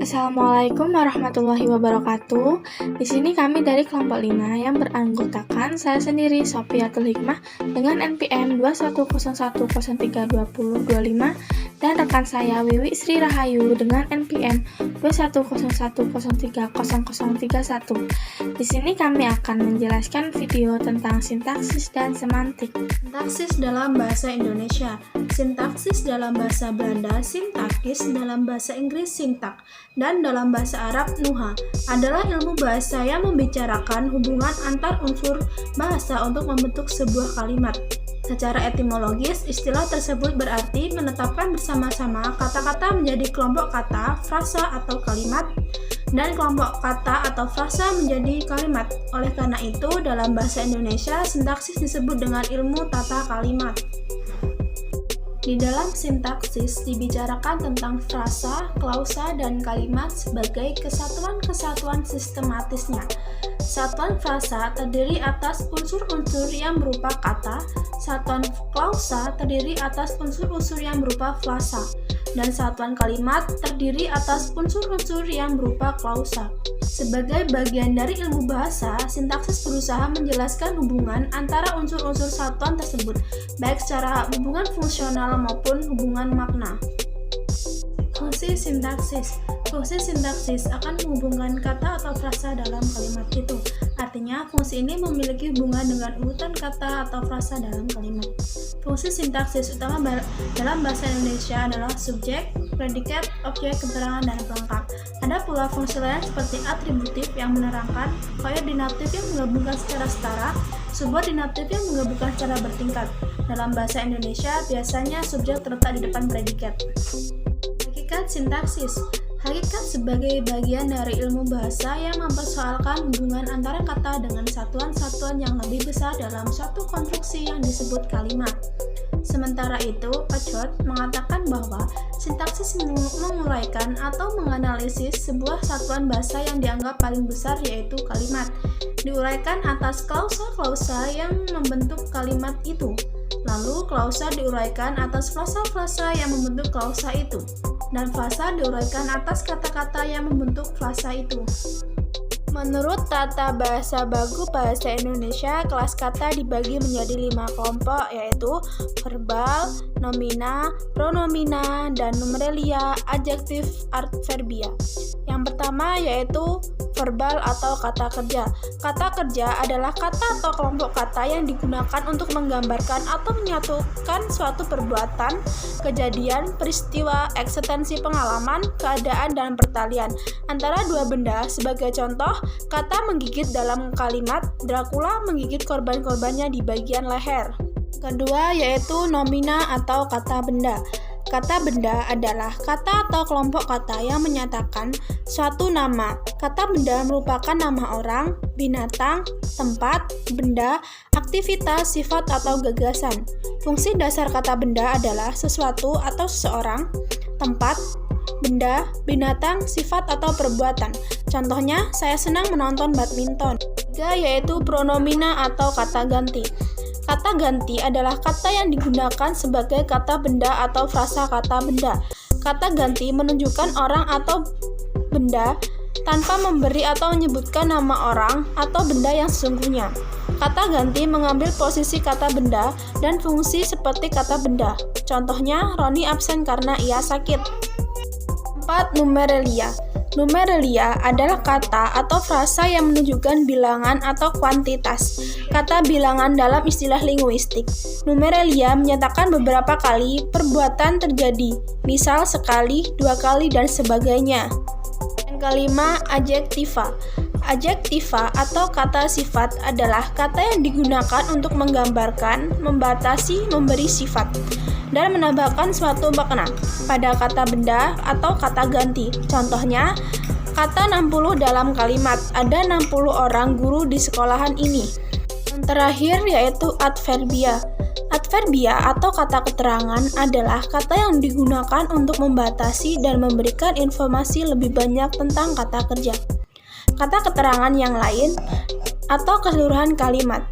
Assalamualaikum warahmatullahi wabarakatuh. Di sini kami dari kelompok 5 yang beranggotakan saya sendiri Sofiatul Hikmah dengan NPM 2101032025 dan rekan saya Wiwi Sri Rahayu dengan NPM 2101030031. Di sini kami akan menjelaskan video tentang sintaksis dan semantik. Sintaksis dalam bahasa Indonesia, sintaksis dalam bahasa Belanda, sintakis dalam bahasa Inggris, sintak, dan dalam bahasa Arab, nuha, adalah ilmu bahasa yang membicarakan hubungan antar unsur bahasa untuk membentuk sebuah kalimat. Secara etimologis, istilah tersebut berarti menetapkan bersama-sama kata-kata menjadi kelompok kata, frasa, atau kalimat, dan kelompok kata atau frasa menjadi kalimat. Oleh karena itu, dalam bahasa Indonesia, sintaksis disebut dengan ilmu tata kalimat. Di dalam sintaksis dibicarakan tentang frasa, klausa, dan kalimat sebagai kesatuan-kesatuan sistematisnya. Satuan frasa terdiri atas unsur-unsur yang berupa kata, satuan klausa terdiri atas unsur-unsur yang berupa frasa, dan satuan kalimat terdiri atas unsur-unsur yang berupa klausa. Sebagai bagian dari ilmu bahasa, sintaksis berusaha menjelaskan hubungan antara unsur-unsur satuan tersebut, baik secara hubungan fungsional maupun hubungan makna. Fungsi sintaksis. Fungsi sintaksis akan menghubungkan kata atau frasa dalam kalimat itu. Artinya, fungsi ini memiliki hubungan dengan urutan kata atau frasa dalam kalimat. Fungsi sintaksis utama dalam bahasa Indonesia adalah subjek, predikat, objek, keterangan, dan pelengkap. Ada pula fungsi lain seperti atributif yang menerangkan, koordinatif yang menggabungkan secara setara, subordinatif yang menggabungkan secara bertingkat. Dalam bahasa Indonesia, biasanya subjek terletak di depan predikat. Hakikat sintaksis. Hakikat sebagai bagian dari ilmu bahasa yang mempersoalkan hubungan antara kata dengan satuan-satuan yang lebih besar dalam suatu konstruksi yang disebut kalimat. Sementara itu, Oxford mengatakan bahwa sintaksis menguraikan atau menganalisis sebuah satuan bahasa yang dianggap paling besar, yaitu kalimat. Diuraikan atas klausa-klausa yang membentuk kalimat itu. Lalu, klausa diuraikan atas frasa-frasa yang membentuk klausa itu. Dan frasa diuraikan atas kata-kata yang membentuk frasa itu. Menurut Tata Bahasa Baku Bahasa Indonesia, kelas kata dibagi menjadi 5 kelompok, yaitu verbal, nomina, pronomina, dan numerelia, adjektif, adverbia. Yang pertama yaitu verbal atau kata kerja. Kata kerja adalah kata atau kelompok kata yang digunakan untuk menggambarkan atau menyatukan suatu perbuatan, kejadian, peristiwa, eksistensi pengalaman, keadaan, dan pertalian antara dua benda. Sebagai contoh, kata menggigit dalam kalimat Dracula menggigit korban-korbannya di bagian leher. Kedua yaitu nomina atau kata benda. Kata benda adalah kata atau kelompok kata yang menyatakan suatu nama. Kata benda merupakan nama orang, binatang, tempat, benda, aktivitas, sifat, atau gagasan. Fungsi dasar kata benda adalah sesuatu atau seseorang, tempat, benda, binatang, sifat, atau perbuatan. Contohnya, saya senang menonton badminton. Ketiga yaitu pronomina atau kata ganti. Kata ganti adalah kata yang digunakan sebagai kata benda atau frasa kata benda. Kata ganti menunjukkan orang atau benda tanpa memberi atau menyebutkan nama orang atau benda yang sesungguhnya. Kata ganti mengambil posisi kata benda dan fungsi seperti kata benda. Contohnya, Roni absen karena ia sakit. 4. Numerelia. Numerelia adalah kata atau frasa yang menunjukkan bilangan atau kuantitas. Kata bilangan dalam istilah linguistik. Numerelia menyatakan beberapa kali perbuatan terjadi, misal sekali, 2 kali, dan sebagainya. Yang kelima, adjektiva. Adjektiva atau kata sifat adalah kata yang digunakan untuk menggambarkan, membatasi, memberi sifat, dan menambahkan suatu makna pada kata benda atau kata ganti. Contohnya, kata 60 dalam kalimat, ada 60 orang guru di sekolahan ini. Yang terakhir yaitu adverbia. Adverbia atau kata keterangan adalah kata yang digunakan untuk membatasi dan memberikan informasi lebih banyak tentang kata kerja. Kata keterangan yang lain atau keseluruhan kalimat,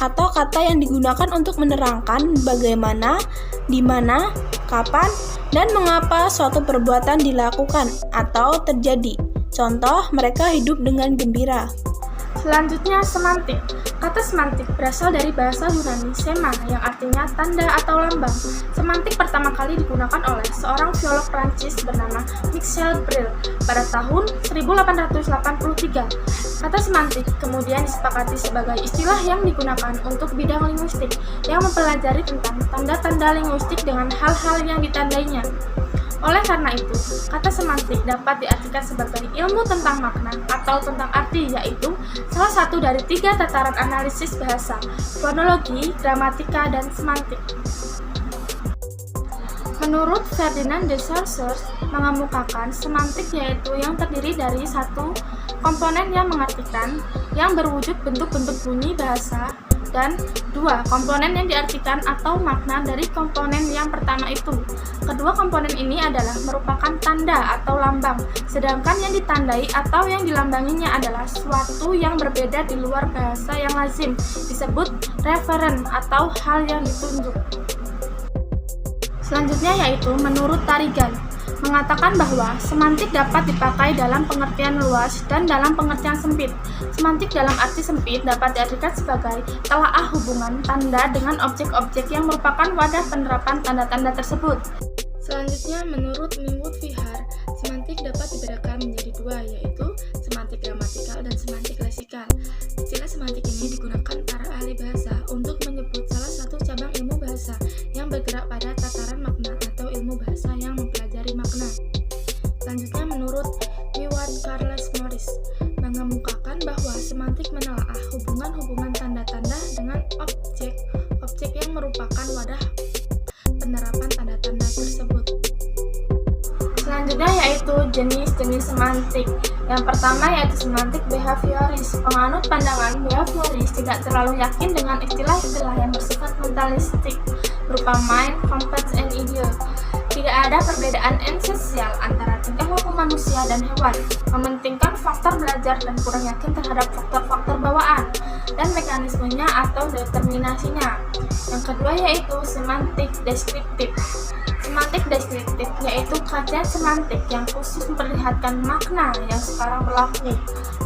atau kata yang digunakan untuk menerangkan bagaimana, di mana, kapan, dan mengapa suatu perbuatan dilakukan atau terjadi. Contoh, mereka hidup dengan gembira. Selanjutnya, semantik. Kata semantik berasal dari bahasa Yunani sema yang artinya tanda atau lambang. Semantik pertama kali digunakan oleh seorang filolog Prancis bernama Michel Brill pada tahun 1883. Kata semantik kemudian disepakati sebagai istilah yang digunakan untuk bidang linguistik yang mempelajari tentang tanda-tanda linguistik dengan hal-hal yang ditandainya. Oleh karena itu, kata semantik dapat diartikan sebagai ilmu tentang makna atau tentang arti, yaitu salah satu dari 3 tataran analisis bahasa, fonologi, gramatika, dan semantik. Menurut Ferdinand de Saussure, mengemukakan semantik yaitu yang terdiri dari satu komponen yang mengartikan, yang berwujud bentuk-bentuk bunyi bahasa, dan 2 komponen yang diartikan atau makna dari komponen yang pertama itu. Kedua komponen ini adalah merupakan tanda atau lambang, sedangkan yang ditandai atau yang dilambanginya adalah suatu yang berbeda di luar bahasa yang lazim, disebut referen atau hal yang ditunjuk. Selanjutnya yaitu menurut Tarigan, mengatakan bahwa semantik dapat dipakai dalam pengertian luas dan dalam pengertian sempit. Semantik dalam arti sempit dapat diartikan sebagai telaah hubungan tanda dengan objek-objek yang merupakan wadah penerapan tanda-tanda tersebut. Selanjutnya, menurut Mingwood Vihar, semantik dapat dibedakan menjadi 2, yaitu semantik gramatikal dan semantik leksikal. Istilah semantik ini digunakan para ahli bahasa untuk menyebut salah satu cabang ilmu bahasa yang bergerak pada tataran makna atau ilmu bahasa yang mempelajari makna. Selanjutnya, menurut Ewart Carles Morris, mengemukakan bahwa semantik menelaah hubungan-hubungan tanda-tanda dengan objek yang merupakan wadah penerapan tanda-tanda tersebut. Selanjutnya yaitu jenis-jenis semantik. Yang pertama yaitu semantik behavioris. Penganut pandangan behavioris tidak terlalu yakin dengan istilah-istilah yang bersifat mentalistik berupa mind, concept, and idea. Tidak ada perbedaan esensial antara tingkah laku manusia dan hewan. Mementingkan faktor belajar dan kurang yakin terhadap faktor-faktor bawaan dan mekanismenya atau determinasinya. Yang kedua yaitu semantik deskriptif. Semantik deskriptif yaitu kajian semantik yang khusus memperlihatkan makna yang sekarang berlaku.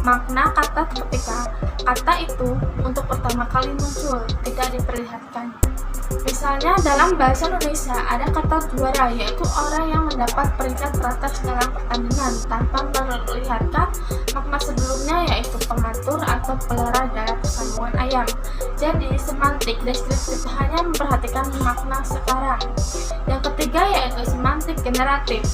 Makna kata ketika kata itu untuk pertama kali muncul tidak diperlihatkan. Misalnya dalam bahasa Indonesia ada kata juara, yaitu orang yang mendapat peringkat teratas dalam pertandingan tanpa memperlihatkan makna sebelumnya, yaitu pengatur atau pelera dalam persambungan ayam. Jadi semantik deskriptif hanya memperhatikan makna sekarang. Yang ketiga yaitu semantik generatif.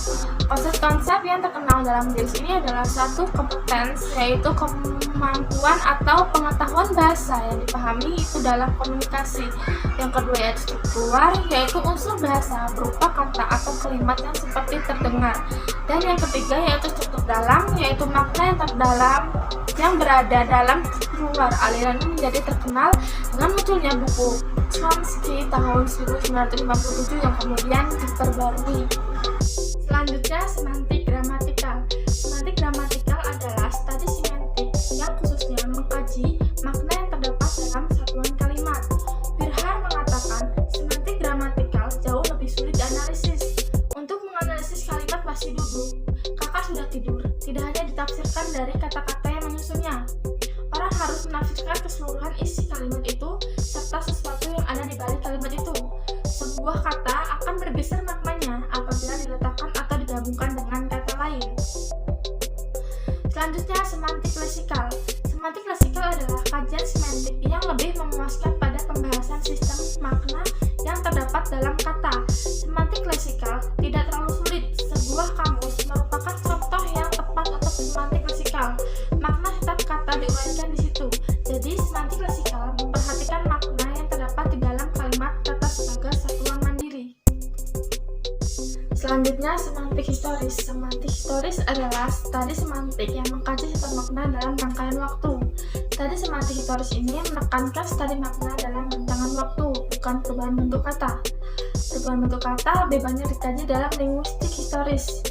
Konsep-konsep yang terkenal dalam jenis ini adalah satu kompetensi, yaitu kemampuan atau pengetahuan bahasa yang dipahami itu dalam komunikasi. Yang kedua yaitu struktural, yaitu unsur bahasa berupa kata atau kalimat yang seperti terdengar. Dan yang ketiga yaitu struktur dalam, yaitu makna yang terdalam yang berada dalam luar. Aliran ini menjadi terkenal dengan munculnya buku Chomsky tahun 1957 yang kemudian diperbarui. Selanjutnya semantik gramatikal. Semantik gramatikal adalah studi semantik yang khususnya mengkaji makna yang terdapat dalam satuan kalimat. Virhar mengatakan semantik gramatikal jauh lebih sulit dianalisis. Untuk menganalisis kalimat masih duduk, kakak sudah tidur, tidak hanya ditafsirkan dari kata-kata yang menyusunnya. Orang harus menafsirkan keseluruhan isi kalimat itu serta sesuatu yang ada di balik kalimat itu. Sebuah kata akan bergeser maknanya apabila diletakkan atau digabungkan dengan kata lain. Selanjutnya semantik leksikal. Semantik leksikal adalah kajian semantik yang lebih memuaskan pada pembahasan sistem makna yang terdapat dalam kata. Semantik leksikal tidak terlalu sulit. Sebuah kamus merupakan contoh yang tepat untuk semantik leksikal. Makna setiap kata diuraikan di situ. Jadi semantik leksikal memperhatikan makna yang terdapat di dalam kalimat kata sebagai satuan mandiri. Selanjutnya semantik historis. Semantik historis adalah studi semantik yang mengkaji satu makna dalam rangkaian waktu. Studi semantik historis ini menekankan studi makna dalam rentangan waktu, bukan perubahan bentuk kata. Perubahan bentuk kata lebih banyak dikaji dalam linguistik historis.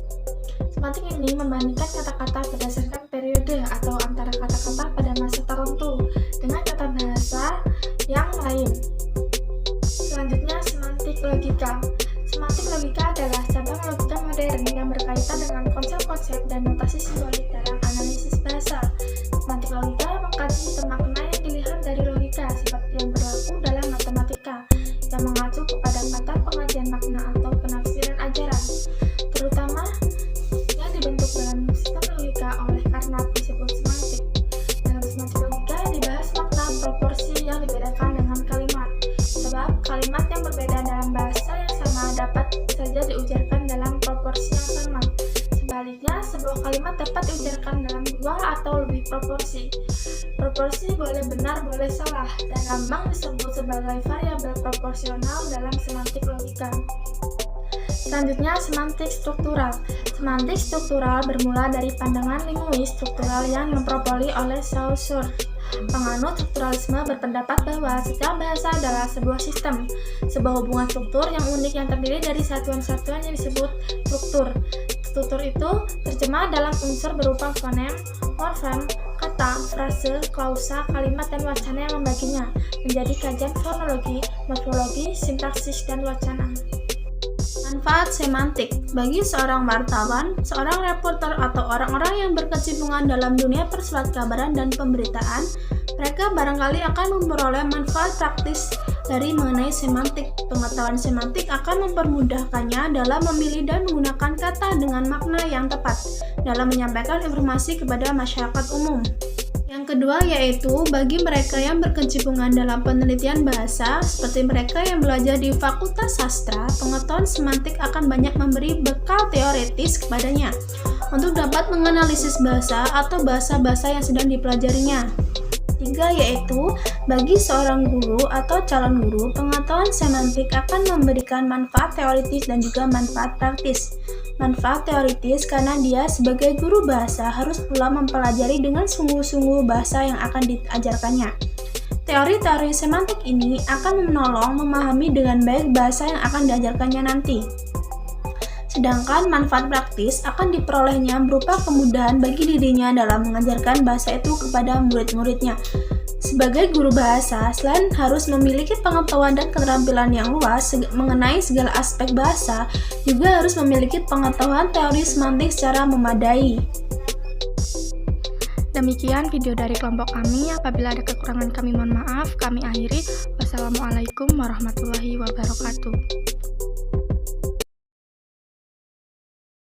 Semantik ini membandingkan kata-kata berdasarkan periode atau antara kata-kata pada masa tertentu. bahasa yang lain. Selanjutnya, semantik logika. Semantik logika adalah cabang logika modern yang berkaitan dengan konsep-konsep dan notasi simbolik dalam analisis bahasa. Semantik logika mengkaji sistem makna yang dilihat dari logika seperti yang berlaku dalam matematika, yang mengacu kepada kata pengajian makna atau penafsiran ajaran, terutama yang dibentuk dalam sistem logika oleh Carnap disebut semantik. Dalam semantik logika dibahas makna proporsi yang dibedakan dengan kalimat, sebab kalimat yang berbeda dalam bahasa yang sama dapat saja diujarkan dalam proporsi yang sama. Sebaliknya, sebuah kalimat dapat diujarkan dalam dua atau lebih proporsi. Proporsi boleh benar, boleh salah, dan lambang disebut sebagai variabel proporsional dalam semantik logika. Selanjutnya, semantik struktural. Semantik struktural bermula dari pandangan linguis struktural yang dipropoli oleh Saussure. Penganut strukturalisme berpendapat bahwa setiap bahasa adalah sebuah sistem, sebuah hubungan struktur yang unik yang terdiri dari satuan-satuan yang disebut struktur. Struktur itu terjemah dalam unsur berupa fonem, morfem, kata, frase, klausa, kalimat, dan wacana yang membaginya menjadi kajian fonologi, morfologi, sintaksis, dan wacana. Manfaat semantik bagi seorang wartawan, seorang reporter, atau orang-orang yang berkecimpungan dalam dunia persulat kabaran dan pemberitaan, mereka barangkali akan memperoleh manfaat praktis dari mengenai semantik. Pengetahuan semantik akan mempermudahkannya dalam memilih dan menggunakan kata dengan makna yang tepat dalam menyampaikan informasi kepada masyarakat umum. Yang kedua yaitu bagi mereka yang berkecimpungan dalam penelitian bahasa, seperti mereka yang belajar di Fakultas Sastra, pengetahuan semantik akan banyak memberi bekal teoritis kepadanya untuk dapat menganalisis bahasa atau bahasa-bahasa yang sedang dipelajarinya. Tiga yaitu bagi seorang guru atau calon guru, pengetahuan semantik akan memberikan manfaat teoritis dan juga manfaat praktis. Manfaat teoritis karena dia sebagai guru bahasa harus pula mempelajari dengan sungguh-sungguh bahasa yang akan diajarkannya. Teori-teori semantik ini akan menolong memahami dengan baik bahasa yang akan diajarkannya nanti. Sedangkan manfaat praktis akan diperolehnya berupa kemudahan bagi dirinya dalam mengajarkan bahasa itu kepada murid-muridnya. Sebagai guru bahasa, selain harus memiliki pengetahuan dan keterampilan yang luas mengenai segala aspek bahasa, juga harus memiliki pengetahuan teori semantik secara memadai. Demikian video dari kelompok kami. Apabila ada kekurangan kami mohon maaf. Kami akhiri. Wassalamualaikum warahmatullahi wabarakatuh.